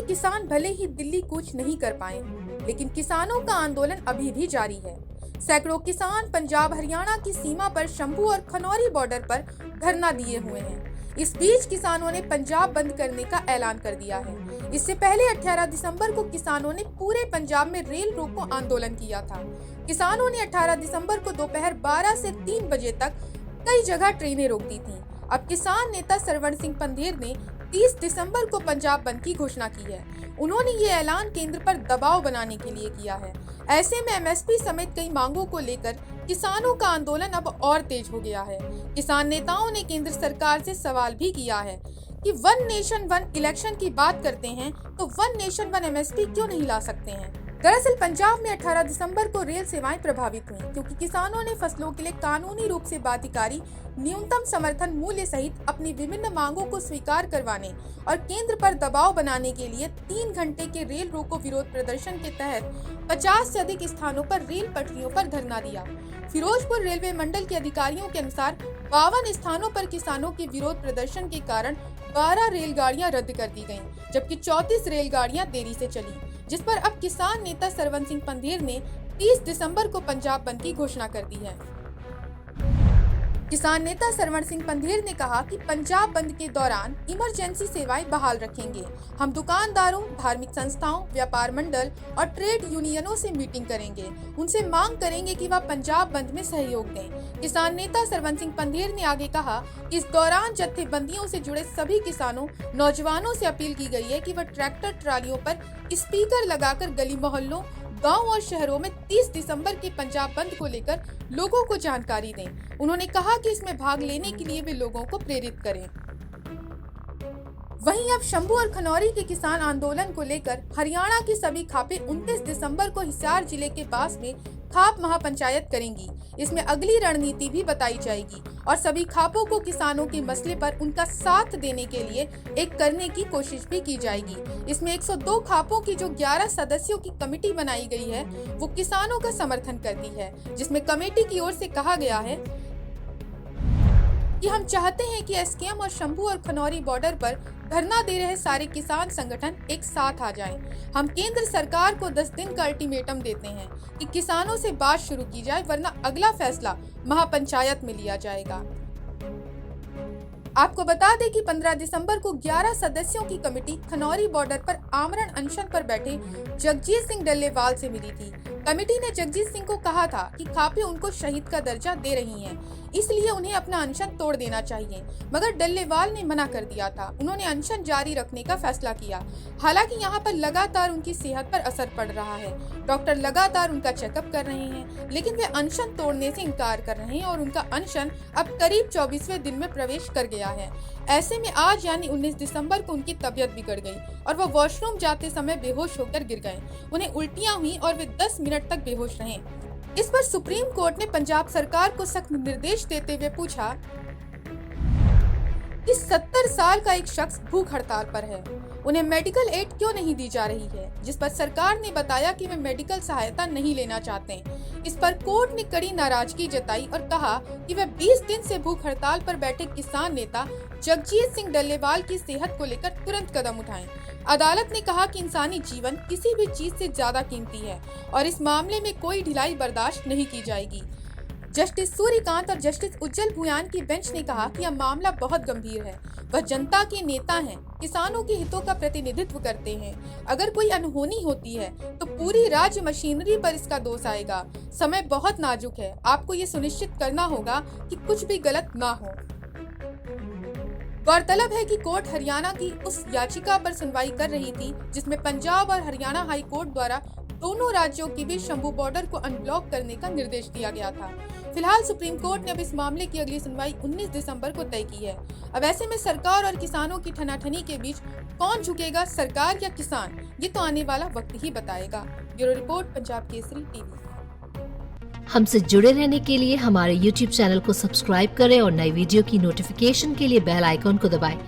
किसान भले ही दिल्ली कूच नहीं कर पाए, लेकिन किसानों का आंदोलन अभी भी जारी है। सैकड़ों किसान पंजाब हरियाणा की सीमा पर शंभू और खनौरी बॉर्डर पर धरना दिए हुए हैं। इस बीच किसानों ने पंजाब बंद करने का ऐलान कर दिया है। इससे पहले 18 दिसंबर को किसानों ने पूरे पंजाब में रेल रोको आंदोलन किया था। किसानों ने 18 दिसंबर को दोपहर 12 से 3 बजे तक कई जगह ट्रेनें रोक दी थीं। अब किसान नेता सरवण सिंह पंधेर ने 30 दिसंबर को पंजाब बंद की घोषणा की है। उन्होंने ये ऐलान केंद्र पर दबाव बनाने के लिए किया है। ऐसे में एमएसपी समेत कई मांगों को लेकर किसानों का आंदोलन अब और तेज हो गया है। किसान नेताओं ने केंद्र सरकार से सवाल भी किया है कि वन नेशन वन इलेक्शन की बात करते हैं तो वन नेशन वन एमएसपी क्यों नहीं ला सकते हैं। दरअसल पंजाब में 18 दिसंबर को रेल सेवाएं प्रभावित हुई क्योंकि किसानों ने फसलों के लिए कानूनी रूप से बाध्यकारी न्यूनतम समर्थन मूल्य सहित अपनी विभिन्न मांगों को स्वीकार करवाने और केंद्र पर दबाव बनाने के लिए 3 घंटे के रेल रोको विरोध प्रदर्शन के तहत 50 से अधिक स्थानों पर रेल पटरियों पर धरना दिया। फिरोजपुर रेलवे मंडल के अधिकारियों के अनुसार 52 स्थानों पर किसानों के विरोध प्रदर्शन के कारण 12 रेलगाड़ियां रद्द कर दी गयी, जबकि 34 रेलगाड़ियां देरी से चली, जिस पर अब किसान नेता सरवण सिंह पंधेर ने 30 दिसंबर को पंजाब बंद की घोषणा कर दी है। किसान नेता सरवण सिंह पंधेर ने कहा कि पंजाब बंद के दौरान इमरजेंसी सेवाएं बहाल रखेंगे। हम दुकानदारों, धार्मिक संस्थाओं, व्यापार मंडल और ट्रेड यूनियनों से मीटिंग करेंगे। उनसे मांग करेंगे कि वह पंजाब बंद में सहयोग दें। किसान नेता सरवण सिंह पंधेर ने आगे कहा कि इस दौरान जत्थेबंदियों से जुड़े सभी किसानों, नौजवानों से अपील की गई है कि वह ट्रैक्टर ट्रालियों पर स्पीकर लगाकर गली मोहल्लों, गांव और शहरों में 30 दिसंबर के पंजाब बंद को लेकर लोगों को जानकारी दें। उन्होंने कहा कि इसमें भाग लेने के लिए वे लोगों को प्रेरित करें। वहीं अब शंभू और खनौरी के किसान आंदोलन को लेकर हरियाणा की सभी खापें 29 दिसंबर को हिसार जिले के पास में खाप महापंचायत करेंगी। इसमें अगली रणनीति भी बताई जाएगी और सभी खापों को किसानों के मसले पर उनका साथ देने के लिए एक करने की कोशिश भी की जाएगी। इसमें 102 खापों की जो 11 सदस्यों की कमेटी बनाई गई है वो किसानों का समर्थन करती है, जिसमें कमेटी की ओर से कहा गया है कि हम चाहते हैं कि एसकेएम और शंभू और खनौरी बॉर्डर पर धरना दे रहे सारे किसान संगठन एक साथ आ जाएं। हम केंद्र सरकार को 10 दिन का अल्टीमेटम देते हैं कि किसानों से बात शुरू की जाए, वरना अगला फैसला महापंचायत में लिया जाएगा। आपको बता दें कि 15 दिसंबर को 11 सदस्यों की कमेटी खनौरी बॉर्डर पर आमरण अनशन पर बैठे जगजीत सिंह डल्लेवाल से मिली थी। कमेटी ने जगजीत सिंह को कहा था कि खापें उनको शहीद का दर्जा दे रही हैं, इसलिए उन्हें अपना अनशन तोड़ देना चाहिए, मगर डल्लेवाल ने मना कर दिया था। उन्होंने अनशन जारी रखने का फैसला किया। हालांकि यहाँ पर लगातार उनकी सेहत पर असर पड़ रहा है। डॉक्टर लगातार उनका चेकअप कर रहे हैं, लेकिन वे अनशन तोड़ने से इनकार कर रहे हैं और उनका अनशन अब करीब 24वें दिन में प्रवेश कर गया है। ऐसे में आज यानी 19 दिसंबर को उनकी तबीयत बिगड़ गई और वह वॉशरूम जाते समय बेहोश होकर गिर गए। उन्हें उल्टियां हुई और वे 10 मिनट तक बेहोश रहे। इस पर सुप्रीम कोर्ट ने पंजाब सरकार को सख्त निर्देश देते हुए पूछा कि 70 साल का एक शख्स भूख हड़ताल पर है, उन्हें मेडिकल एड क्यों नहीं दी जा रही है, जिस पर सरकार ने बताया कि वे मेडिकल सहायता नहीं लेना चाहते। इस पर कोर्ट ने कड़ी नाराजगी जताई और कहा कि वे 20 दिन से भूख हड़ताल पर बैठे किसान नेता जगजीत सिंह डल्लेवाल की सेहत को लेकर तुरंत कदम उठाएं। अदालत ने कहा कि इंसानी जीवन किसी भी चीज से ज्यादा कीमती है और इस मामले में कोई ढिलाई बर्दाश्त नहीं की जाएगी। जस्टिस सूर्यकांत और जस्टिस उज्जवल भुयान की बेंच ने कहा कि यह मामला बहुत गंभीर है। वह जनता के नेता हैं, किसानों के हितों का प्रतिनिधित्व करते हैं। अगर कोई अनहोनी होती है तो पूरी राज्य मशीनरी पर इसका दोष आएगा। समय बहुत नाजुक है, आपको ये सुनिश्चित करना होगा कि कुछ भी गलत ना हो। गौरतलब है कि कोर्ट हरियाणा की उस याचिका पर सुनवाई कर रही थी जिसमें पंजाब और हरियाणा हाई कोर्ट द्वारा दोनों राज्यों के बीच शंभू बॉर्डर को अनब्लॉक करने का निर्देश दिया गया था। फिलहाल सुप्रीम कोर्ट ने अब इस मामले की अगली सुनवाई 19 दिसंबर को तय की है। अब ऐसे में सरकार और किसानों की ठनाठनी के बीच कौन झुकेगा, सरकार या किसान, ये तो आने वाला वक्त ही बताएगा। Bureau report, Punjab Kesari TV. हमसे जुड़े रहने के लिए हमारे YouTube चैनल को सब्सक्राइब करें और नई वीडियो की नोटिफिकेशन के लिए बेल आइकॉन को दबाएं।